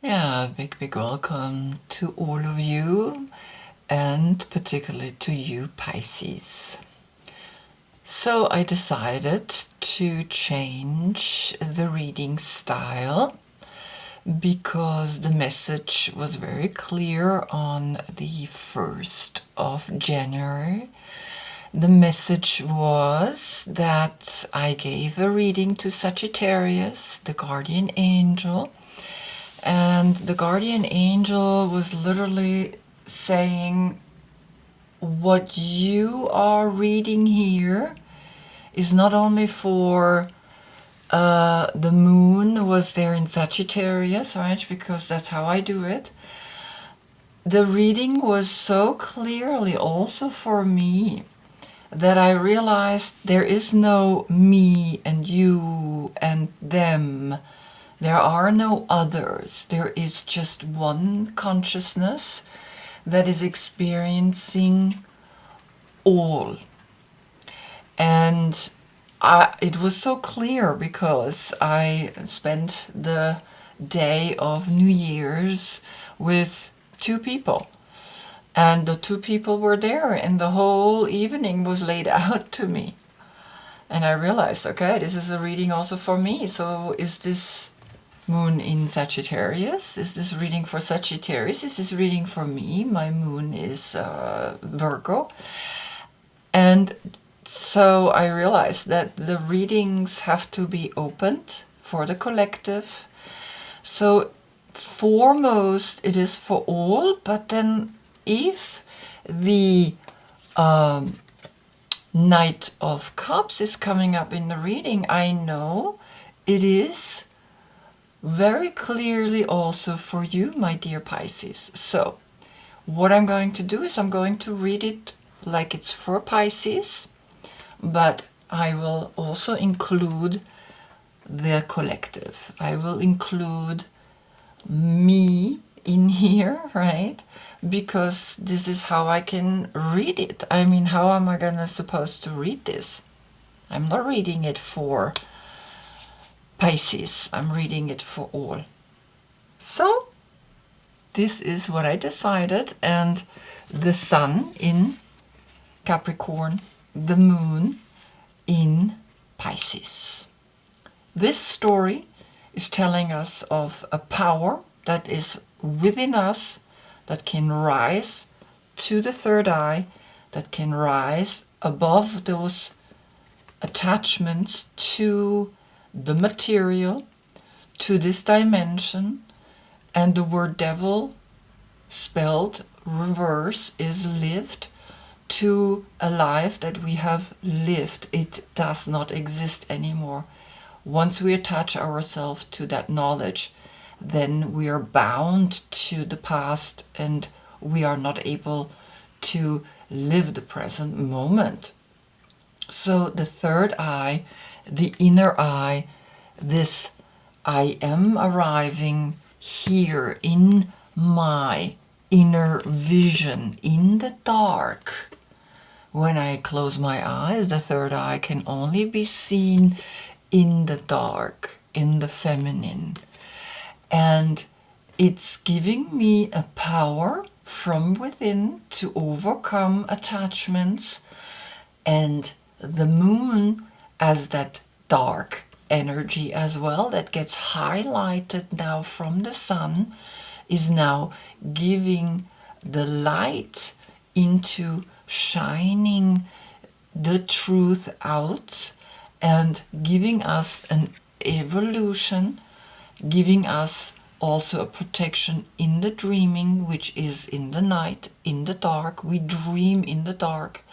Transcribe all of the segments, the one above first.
Yeah, big welcome to all of you, and particularly to you, Pisces. So I decided to change the reading style because the message was very clear on the 1st of January. The message was that I gave a reading to Sagittarius, the guardian angel, and the guardian angel was literally saying, what you are reading here is not only for the moon was there in Sagittarius, right? Because that's how I do it. The reading was so clearly also for me that I realized there is no me and you and them. There are no others. There is just one consciousness that is experiencing all. And it was so clear because I spent the day of New Year's with two people. And the two people were there, and the whole evening was laid out to me. And I realized, okay, this is a reading also for me. So is this moon in Sagittarius? Is this reading for Sagittarius? Is this reading for me? My moon is Virgo. And so I realized that the readings have to be opened for the collective. So foremost, it is for all, but then if the Knight of Cups is coming up in the reading, I know it is very clearly also for you, my dear Pisces. So what I'm going to do is I'm going to read it like it's for Pisces, but I will also include the collective. I will include me in here, right? Because this is how I can read it. I mean, how am I gonna supposed to read this? I'm not reading it for Pisces. I'm reading it for all. So this is what I decided, and the sun in Capricorn, the moon in Pisces. This story is telling us of a power that is within us, that can rise to the third eye, that can rise above those attachments to the material, to this dimension. And the word devil, spelled reverse, is lived, to a life that we have lived. It does not exist anymore. Once we attach ourselves to that knowledge, then we are bound to the past and we are not able to live the present moment. So the third eye, the inner eye, this I am arriving here in my inner vision, in the dark. When I close my eyes, the third eye can only be seen in the dark, in the feminine. And it's giving me a power from within to overcome attachments. And the moon as that dark energy as well that gets highlighted now from the sun is now giving the light into shining the truth out and giving us an evolution, giving us also a protection in the dreaming, which is in the night, in the dark. We dream in the dark.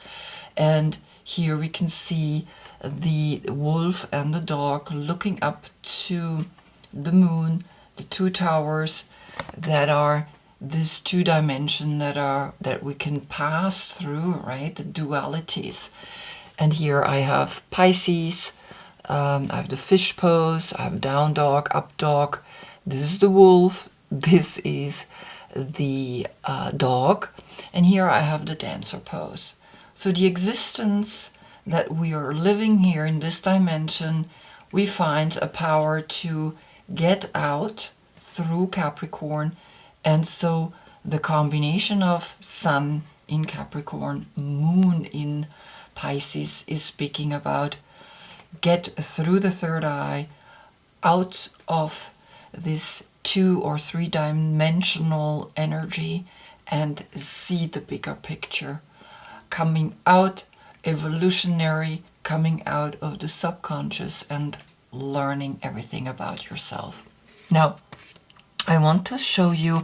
And here we can see the wolf and the dog looking up to the moon, the two towers that are this two dimension that we can pass through, right? The dualities. And here I have Pisces, I have the fish pose, I have down dog, up dog. This is the wolf, this is the dog, and here I have the dancer pose. So the existence that we are living here in this dimension, we find a power to get out through Capricorn. And so the combination of Sun in Capricorn, Moon in Pisces is speaking about get through the third eye, out of this 2 or 3 dimensional energy, and see the bigger picture. Coming out evolutionary, coming out of the subconscious and learning everything about yourself. Now, I want to show you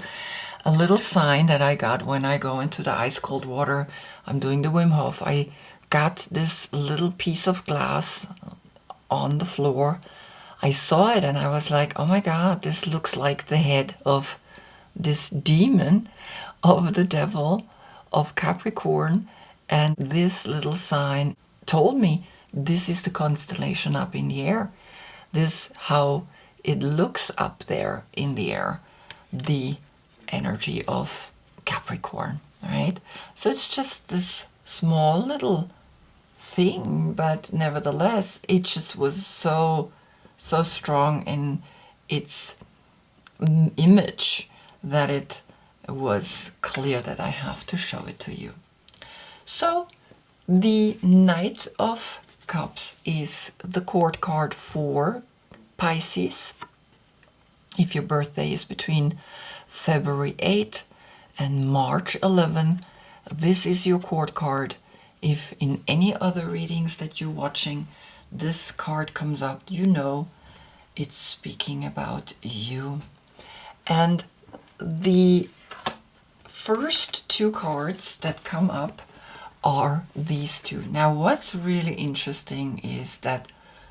a little sign that I got when I go into the ice cold water. I'm doing the Wim Hof. I got this little piece of glass on the floor. I saw it and I was like, oh my God, this looks like the head of this demon, of the devil, of Capricorn. And this little sign told me this is the constellation up in the air. This how it looks up there in the air, the energy of Capricorn, right? So it's just this small little thing, but nevertheless, it just was so strong in its image that it was clear that I have to show it to you. So the Knight of Cups is the court card for Pisces. If your birthday is between February 8th and March 11th, this is your court card. If in any other readings that you're watching, this card comes up, you know it's speaking about you. And the first 2 cards that come up are these 2. Now, what's really interesting is that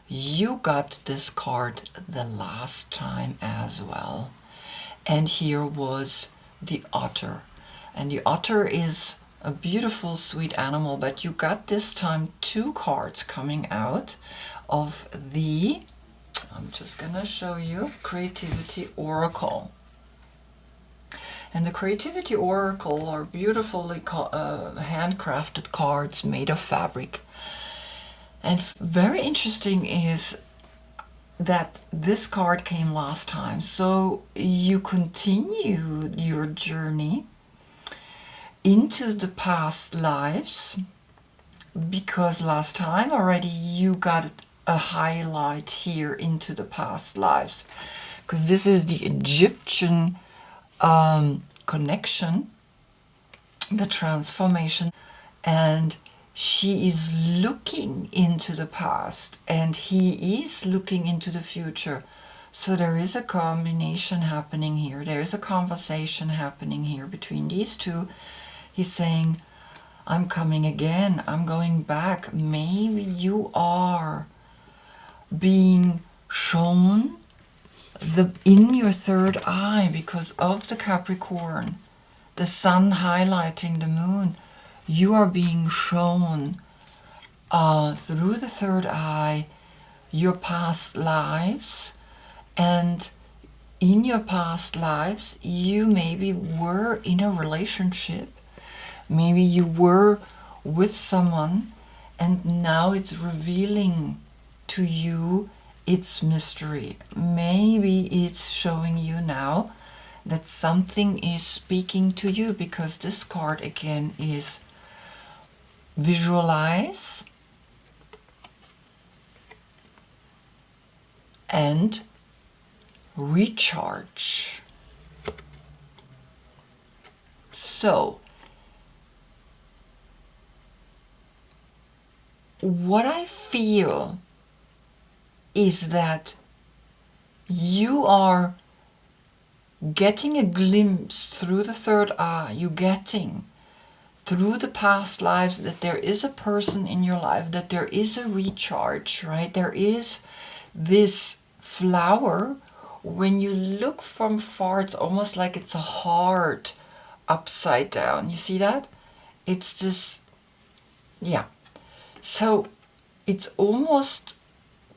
you got this card the last time as well. And here was the otter. And the otter is a beautiful, sweet animal, but you got this time 2 cards coming out of the, I'm just gonna show you, Creativity Oracle. And the Creativity Oracle are beautifully handcrafted cards made of fabric. And very interesting is that this card came last time. So you continue your journey into the past lives, because last time already you got a highlight here into the past lives. Because this is the Egyptian connection, the transformation, and she is looking into the past and he is looking into the future. So there is a combination happening here. There is a conversation happening here between these 2. He's saying, I'm coming again, I'm going back. Maybe you are being shown in your third eye because of the Capricorn, the sun highlighting the moon. You are being shown through the third eye your past lives, and in your past lives you maybe were in a relationship, maybe you were with someone, and now it's revealing to you its mystery. Maybe it's showing you now that something is speaking to you, because this card again is visualize and recharge. So what I feel is that you are getting a glimpse through the third eye, you getting through the past lives that there is a person in your life, that there is a recharge, right? There is this flower. When you look from far, it's almost like it's a heart upside down. You see that? It's this, yeah. So it's almost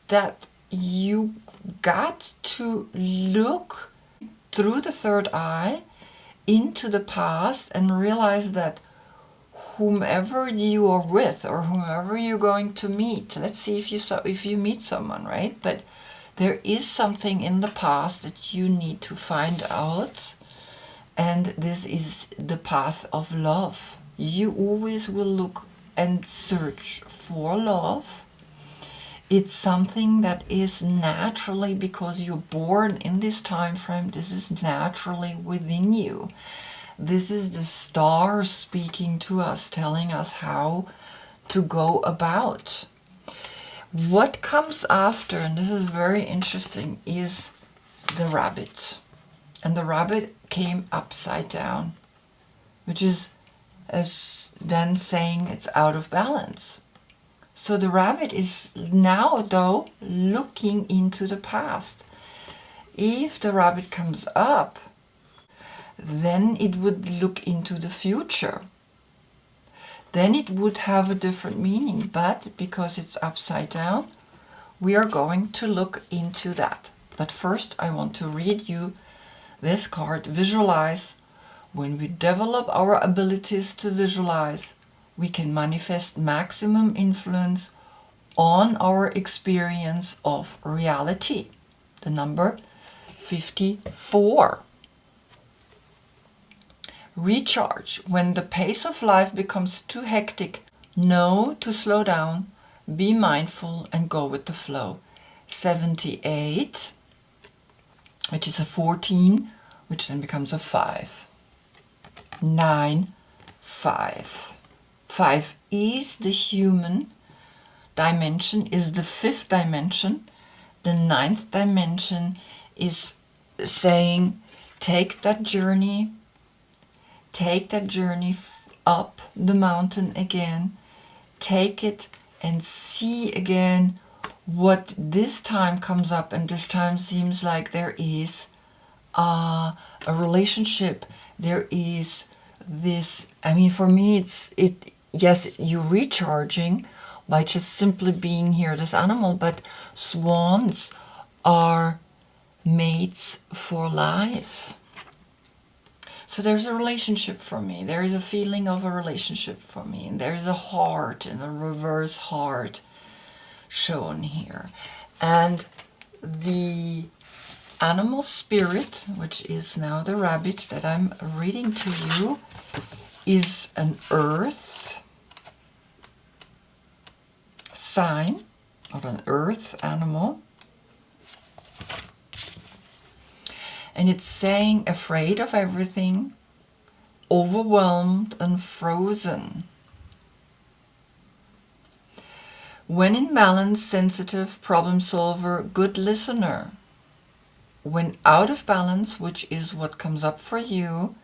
that you got to look through the third eye into the past and realize that whomever you are with or whomever you're going to meet, let's see if you meet someone, right? But There is something in the past that you need to find out, and this is the path of love. You always will look and search for love. It's something that is naturally, because you're born in this time frame, this is naturally within you. This is the stars speaking to us, telling us how to go about. What comes after, and this is very interesting, is the rabbit. And the rabbit came upside down, which is as then saying it's out of balance. So the rabbit is now, though, looking into the past. If the rabbit comes up, then it would look into the future. Then it would have a different meaning, but because it's upside down, we are going to look into that. But first I want to read you this card. Visualize. When we develop our abilities to visualize, we can manifest maximum influence on our experience of reality. The number 54. Recharge. When the pace of life becomes too hectic, know to slow down, be mindful, and go with the flow. 78, which is a 14, which then becomes a 5. 9, 5. 5 is the human dimension, is the 5th dimension. The 9th dimension is saying, take that journey up the mountain again. Take it and see again what this time comes up. And this time seems like there is a relationship. There is this, I mean, for me, yes, you're recharging by just simply being here, this animal, but swans are mates for life. So there's a relationship for me. There is a feeling of a relationship for me. And there's a heart, and a reverse heart shown here. And the animal spirit, which is now the rabbit that I'm reading to you, is an earth sign, or an earth animal. And it's saying afraid of everything, overwhelmed and frozen. When in balance, sensitive, problem solver, good listener. When out of balance, which is what comes up for you,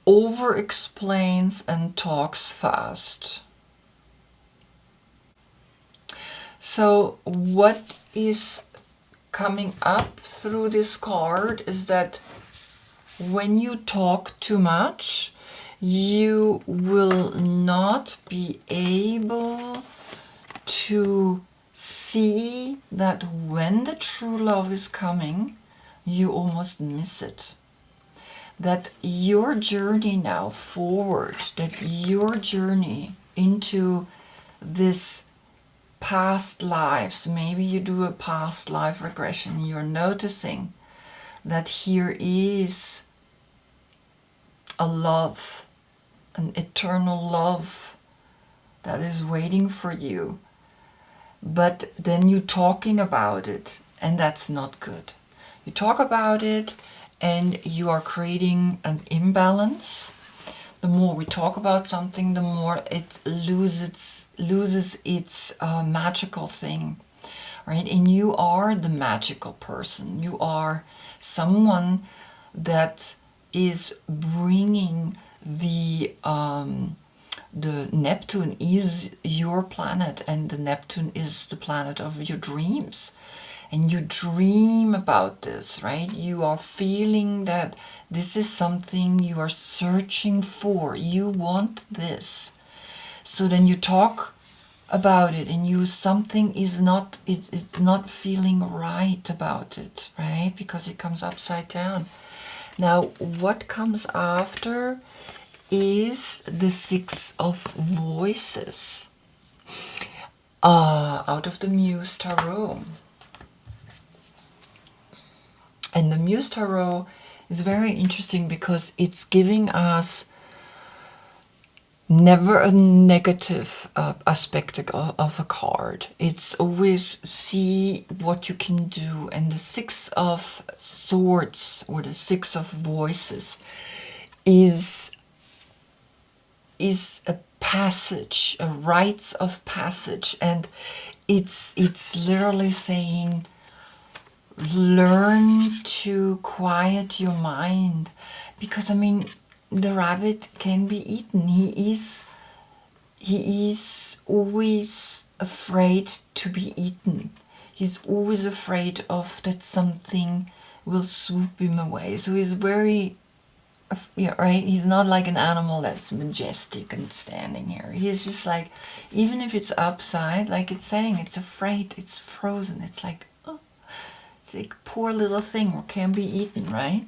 over explains and talks fast. So what is coming up through this card is that when you talk too much, you will not be able to see that when the true love is coming, you almost miss it. That your journey now forward, that your journey into this past lives, maybe you do a past life regression, you're noticing that here is a love, an eternal love that is waiting for you. But then you're talking about it, and that's not good. You talk about it and you are creating an imbalance. The more we talk about something, the more it loses its magical thing, right? And you are the magical person. You are someone that is bringing the Neptune is your planet, and the Neptune is the planet of your dreams. And you dream about this, right? You are feeling that this is something you are searching for. You want this. So then you talk about it, and something is not, it's not feeling right about it, right? Because it comes upside down. Now, what comes after is the 6 of Voices out of the Muse Tarot. And the Muse Tarot is very interesting because it's giving us never a negative aspect of a card. It's always see what you can do. And the Six of Swords, or the Six of Voices, is a passage, a rites of passage. And it's literally saying, learn to quiet your mind, because I mean, the rabbit can be eaten. He is always afraid to be eaten. He's always afraid of that something will swoop him away. So he's very, yeah, right? He's not like an animal that's majestic and standing here. He's just like, even if it's upside, like it's saying, it's afraid, it's frozen. It's like, oh, it's like poor little thing or can be eaten, right?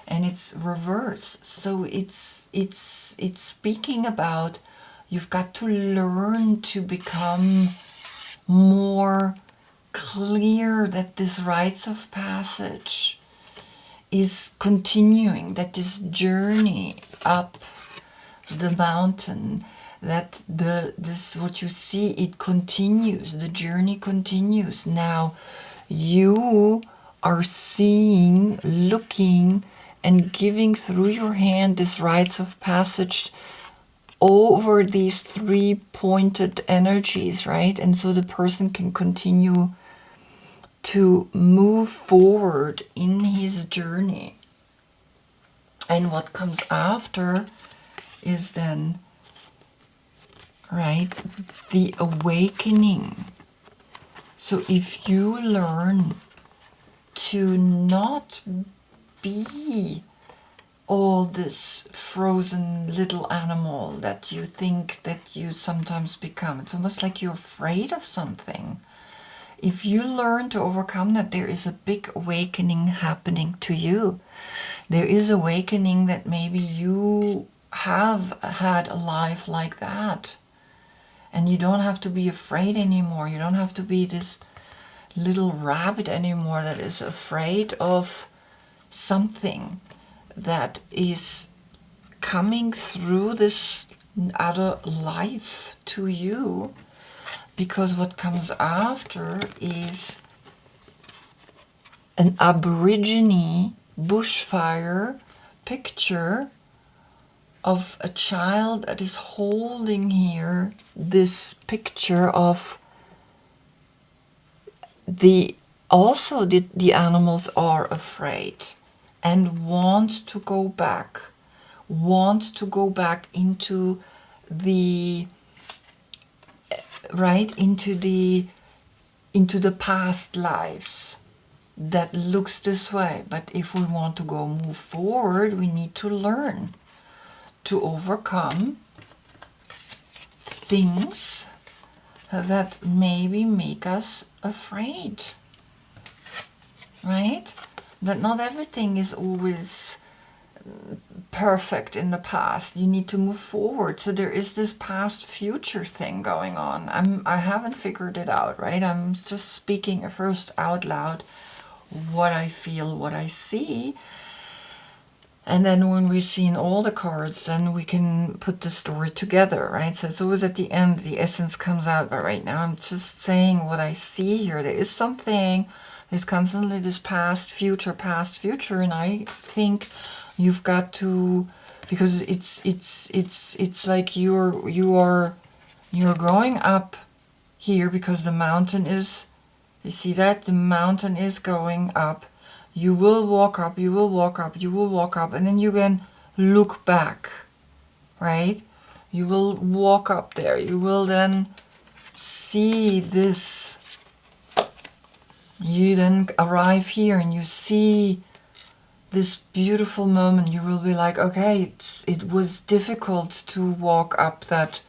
And it's reverse. So it's speaking about you've got to learn to become more clear that this rites of passage is continuing, that this journey up the mountain, that this what you see, it continues, the journey continues. Now you are seeing, looking, and giving through your hand this rites of passage over these three pointed energies, right? And so the person can continue to move forward in his journey. And what comes after is then, right, the awakening. So if you learn to not be all this frozen little animal that you think that you sometimes become, it's almost like you're afraid of something. If you learn to overcome that, there is a big awakening happening to you. There is awakening that maybe you have had a life like that, and you don't have to be afraid anymore. You don't have to be this little rabbit anymore that is afraid of something that is coming through this other life to you. Because what comes after is an Aborigine bushfire picture of a child that is holding here this picture of the animals are afraid and want to go back into the right, into the past lives that looks this way. But if we want to move forward, we need to learn to overcome things that maybe make us afraid, right? That not everything is always perfect in the past. You need to move forward. So there is this past future thing going on. I haven't figured it out, right? I'm just speaking first out loud what I feel, what I see. And then when we've seen all the cards, then we can put the story together, right? So it's always at the end, the essence comes out. But right now I'm just saying what I see here. There is something, there's constantly this past, future, and I think you've got to, because it's like you're growing up here, because the mountain is, you see that? The mountain is going up. You will walk up, you will walk up, you will walk up, and then you can look back, right? You will walk up there. You will then see this. You then arrive here and you see this beautiful moment. You will be like, okay, it was difficult to walk up that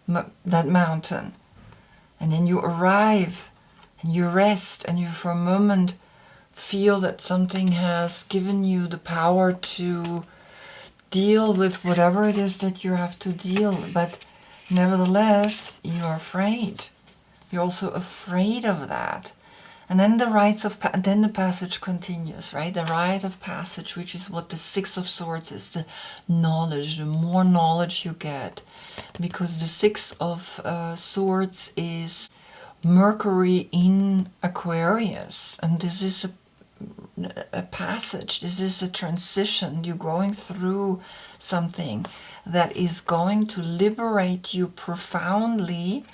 mountain. And then you arrive and you rest, and you for a moment feel that something has given you the power to deal with whatever it is that you have to deal. But nevertheless, you are afraid. You're also afraid of that. And then then the passage continues, right? The Rite of Passage, which is what the Six of Swords is, the knowledge. The more knowledge you get, because the Six of Swords is Mercury in Aquarius, and this is a passage. This is a transition. You're going through something that is going to liberate you profoundly,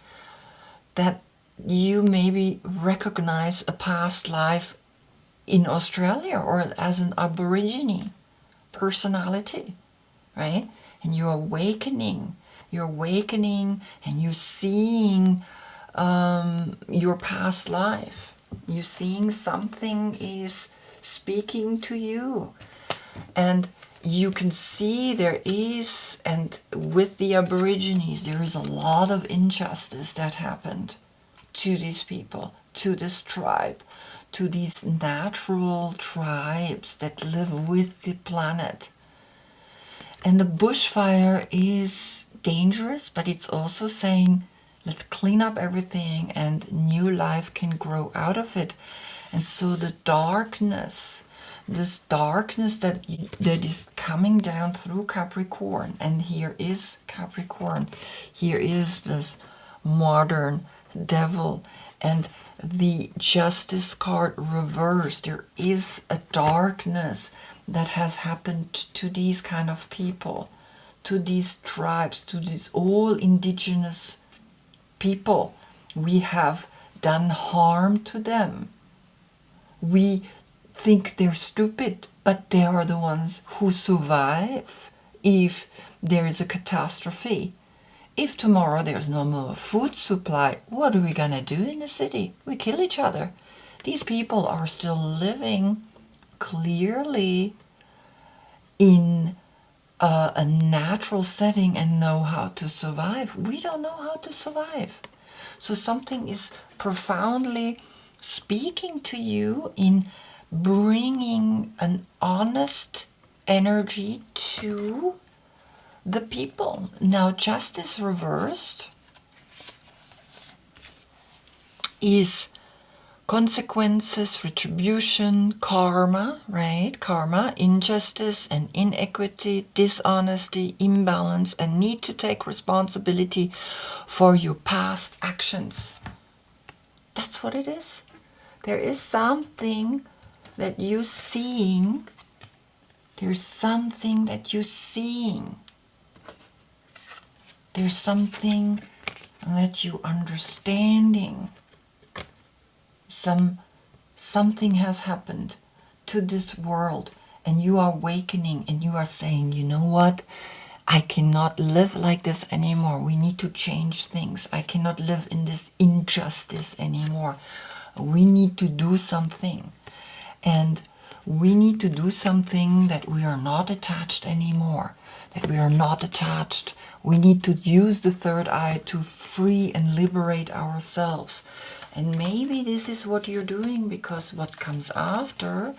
that you maybe recognize a past life in Australia or as an Aborigine personality, right? And you're awakening and you're seeing your past life. You're seeing something is speaking to you. And you can see there is, and with the Aborigines, there is a lot of injustice that happened to these people, to this tribe, to these natural tribes that live with the planet. And the bushfire is dangerous, but it's also saying, let's clean up everything and new life can grow out of it. And so the darkness, this darkness that is coming down through Capricorn, and here is Capricorn, here is this modern devil, and the Justice card reversed. There is a darkness that has happened to these kind of people, to these tribes, to these all indigenous people. We have done harm to them. We think they're stupid, but they are the ones who survive if there is a catastrophe. If tomorrow there's no more food supply, what are we gonna do in the city? We kill each other. These people are still living clearly in a natural setting and know how to survive. We don't know how to survive. So something is profoundly speaking to you in bringing an honest energy to the people. Now, justice reversed is consequences, retribution, karma, right? Karma, injustice and inequity, dishonesty, imbalance, and need to take responsibility for your past actions. That's what it is. There is something that you're seeing. There's something that you're seeing. There's something that you're understanding. Something has happened to this world, and you are awakening and you are saying, you know what? I cannot live like this anymore. We need to change things. I cannot live in this injustice anymore. We need to do something. And we need to do something that we are not attached anymore. That we are not attached. We need to use the third eye to free and liberate ourselves. And maybe this is what you're doing, because what comes after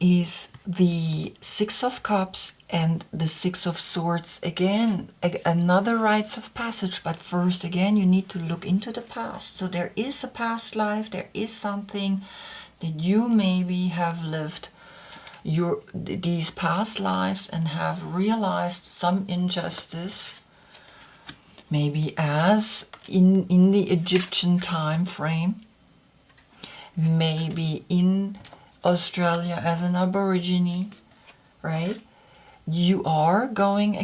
is the Six of Cups and the Six of Swords again. Another Rites of Passage, but first again you need to look into the past. So there is a past life, there is something that you maybe have lived these past lives and have realized some injustice, maybe as in the Egyptian time frame, maybe in Australia as an Aborigine, right? You are going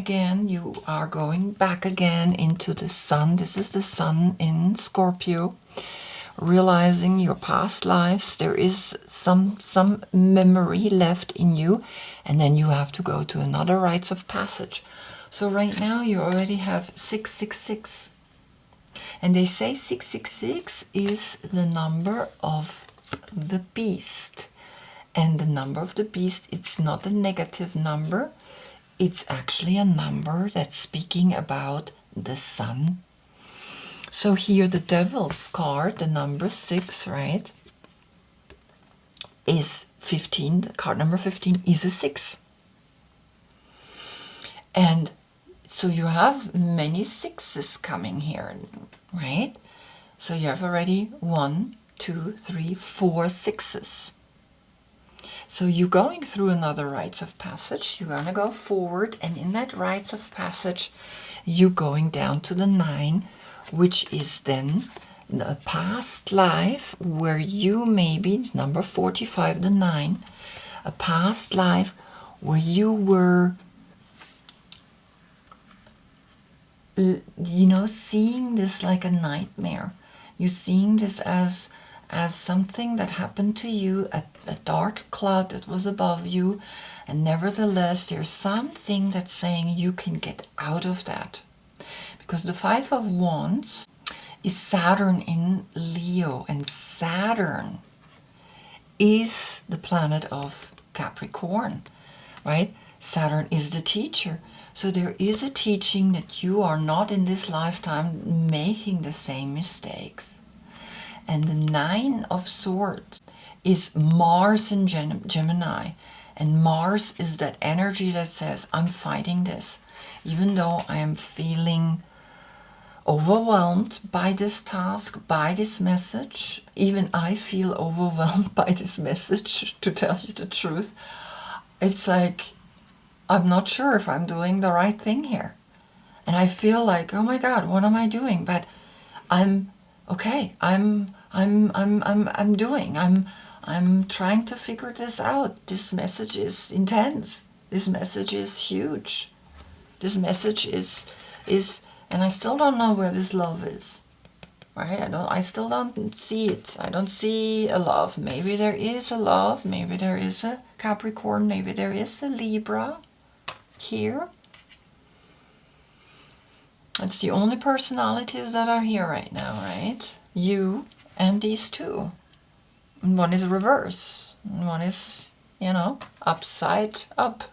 back again into the sun. This is the sun in Scorpio, realizing your past lives. There is some memory left in you, and then you have to go to another Rites of Passage. So right now you already have 666. And they say 666 is the number of the beast. And the number of the beast, it's not a negative number. It's actually a number that's speaking about the sun. So here the devil's card, the number 6, right, is 15. The card number 15 is a 6. And so you have many sixes coming here, right? So you have already 1, 2, 3, 4 sixes. So you're going through another rites of passage. You're going to go forward, and in that rites of passage, you're going down to the 9, which is then a past life where you maybe, number 45, the 9, a past life where you were, you know, seeing this like a nightmare. You're seeing this as something that happened to you, a dark cloud that was above you, and nevertheless there's something that's saying you can get out of that. Because the 5 of Wands is Saturn in Leo, and Saturn is the planet of Capricorn, right? Saturn is the teacher. So there is a teaching that you are not in this lifetime making the same mistakes. And the 9 of Swords is Mars in Gemini. And Mars is that energy that says, I'm fighting this. Even though I am feeling overwhelmed by this task, by this message. Even I feel overwhelmed by this message, to tell you the truth. It's like, I'm not sure if I'm doing the right thing here. And I feel like, oh my God, what am I doing? But I'm okay. I'm trying to figure this out. This message is intense. This message is huge. This message is, and I still don't know where this love is. Right? I still don't see it. I don't see a love. Maybe there is a love. Maybe there is a Capricorn. Maybe there is a Libra here. It's the only personalities that are here right now, right? You and these two. And one is reverse. And one is, you know, upside up.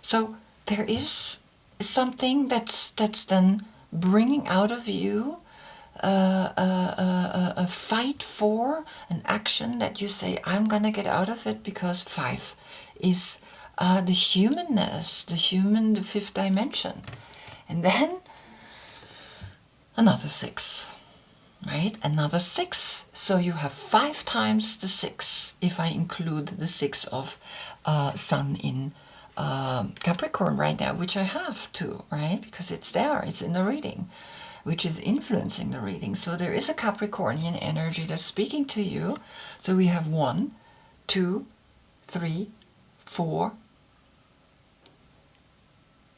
So there is something that's then bringing out of you a fight for an action that you say, I'm going to get out of it, because 5 is the humanness, the 5th dimension. And then another 6, right? Another 6. So you have 5 times the 6, if I include the 6 of Sun in Capricorn right now, which I have to, right? Because it's there, it's in the reading, which is influencing the reading. So there is a Capricornian energy that's speaking to you. So we have 1, 2, 3, 4,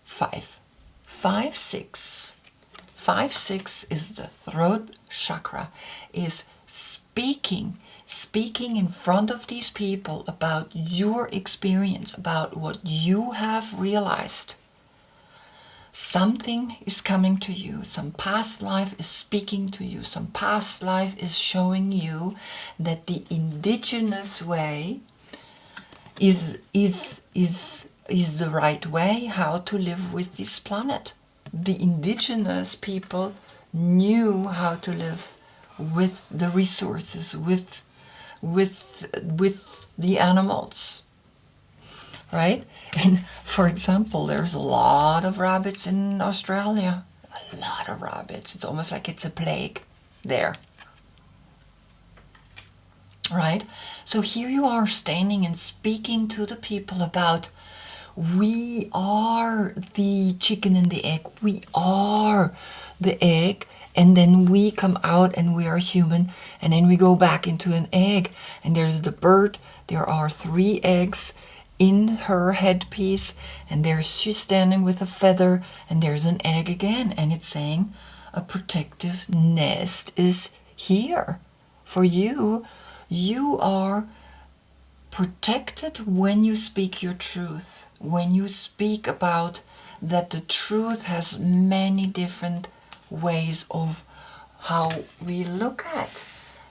5. 5, 6. 5, 6 is the throat chakra, is speaking in front of these people about your experience, about what you have realized. Something is coming to you. Some past life is speaking to you. Some past life is showing you that the indigenous way is the right way how to live with this planet. The indigenous people knew how to live with the resources, with the animals, right? And for example, there's a lot of rabbits in Australia. A lot of rabbits. It's almost like it's a plague there. Right? So here you are standing and speaking to the people about, we are the chicken and the egg. We are the egg, and then we come out and we are human, and then we go back into an egg. And there's the bird. There are 3 eggs in her headpiece, and she's standing with a feather, and there's an egg again, and it's saying a protective nest is here for you. You are protected when you speak your truth, when you speak about that the truth has many different ways of how we look at,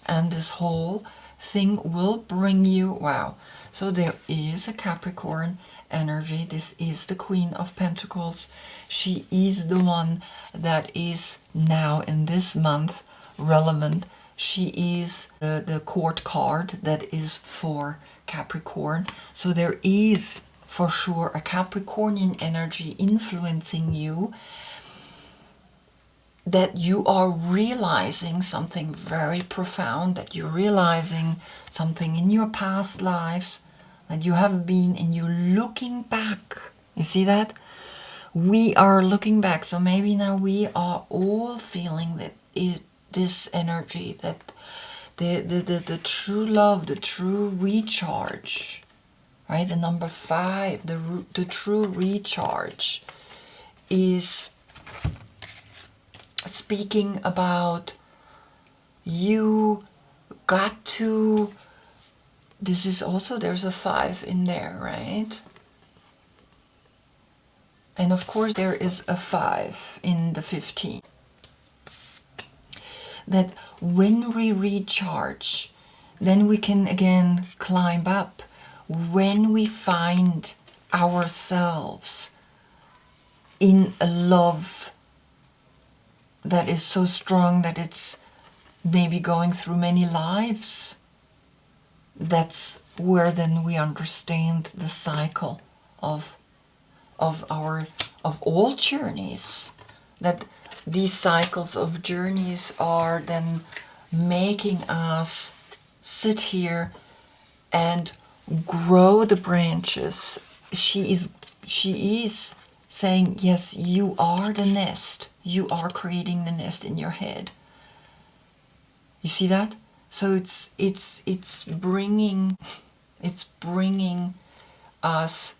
and this whole thing will bring you, wow. So there is a Capricorn energy. This is the Queen of Pentacles. She is the one that is now in this month relevant. She is the court card that is for Capricorn. So there is for sure a Capricornian energy influencing you. that you are realizing something very profound, that you're realizing something in your past lives that you have been, and you're looking back. You see that? We are looking back. So maybe now we are all feeling that this energy, that the true love, the true recharge, right? The number 5, the true recharge is speaking about you got to, this is also, there's a 5 in there, right? And of course there is a 5 in the 15. That when we recharge, then we can again climb up. When we find ourselves in a love that is so strong that it's maybe going through many lives, that's where then we understand the cycle of all journeys, that these cycles of journeys are then making us sit here and grow the branches. She is saying, yes, you are the nest. You are creating the nest in your head. You see that? So it's bringing us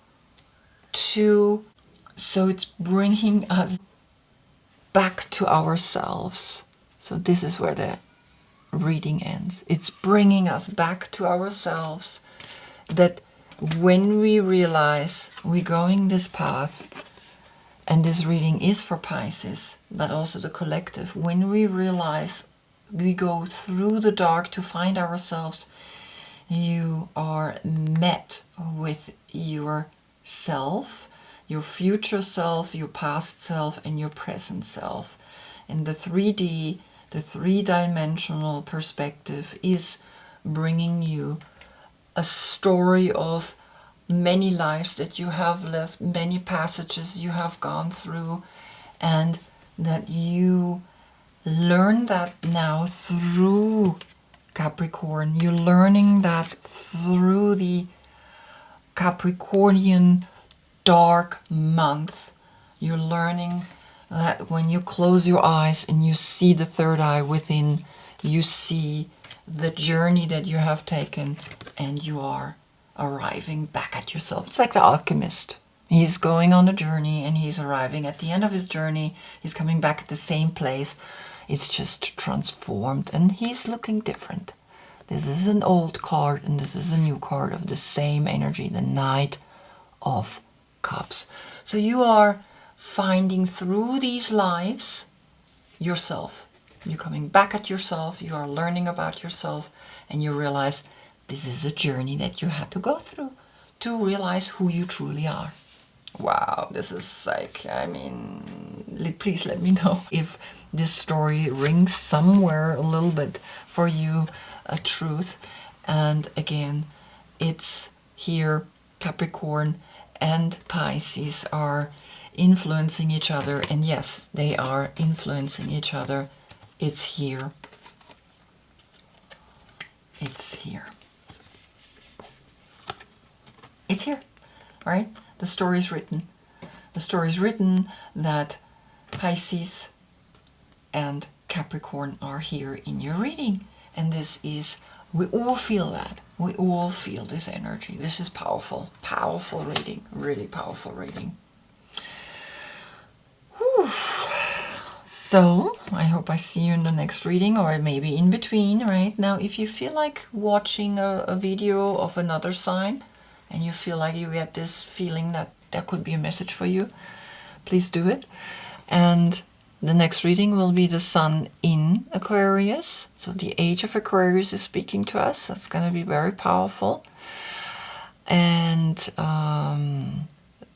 to, so it's bringing us back to ourselves. So this is where the reading ends. It's bringing us back to ourselves, that when we realize we're going this path, and this reading is for Pisces, but also the collective, when we realize we go through the dark to find ourselves, you are met with yourself, your future self, your past self, and your present self. And the 3D, the 3-dimensional perspective is bringing you a story of many lives that you have lived, many passages you have gone through, and that you learn that now through Capricorn. You're learning that through the Capricornian dark month. You're learning that when you close your eyes and you see the third eye within, you see the journey that you have taken, and you are arriving back at yourself. It's like the alchemist. He's going on a journey and he's arriving at the end of his journey. He's coming back at the same place. It's just transformed and he's looking different. This is an old card and this is a new card of the same energy, the Knight of Cups. So you are finding through these lives yourself. You're coming back at yourself. You are learning about yourself, and you realize this is a journey that you had to go through to realize who you truly are. Wow, this is like, I mean, please let me know if this story rings somewhere a little bit for you, a truth. And again, it's here, Capricorn and Pisces are influencing each other. And yes, they are influencing each other. It's here. It's here. It's here, right? The story is written. The story is written that Pisces and Capricorn are here in your reading. And this is, we all feel that. We all feel this energy. This is powerful. Powerful reading. Really powerful reading. Whew. So, I hope I see you in the next reading, or maybe in between, right? Now, if you feel like watching a video of another sign, and you feel like you get this feeling that there could be a message for you, please do it. And the next reading will be the Sun in Aquarius. So the age of Aquarius is speaking to us. That's going to be very powerful. And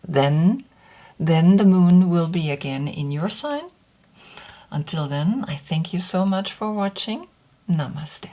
then the moon will be again in your sign. Until then, I thank you so much for watching. Namaste.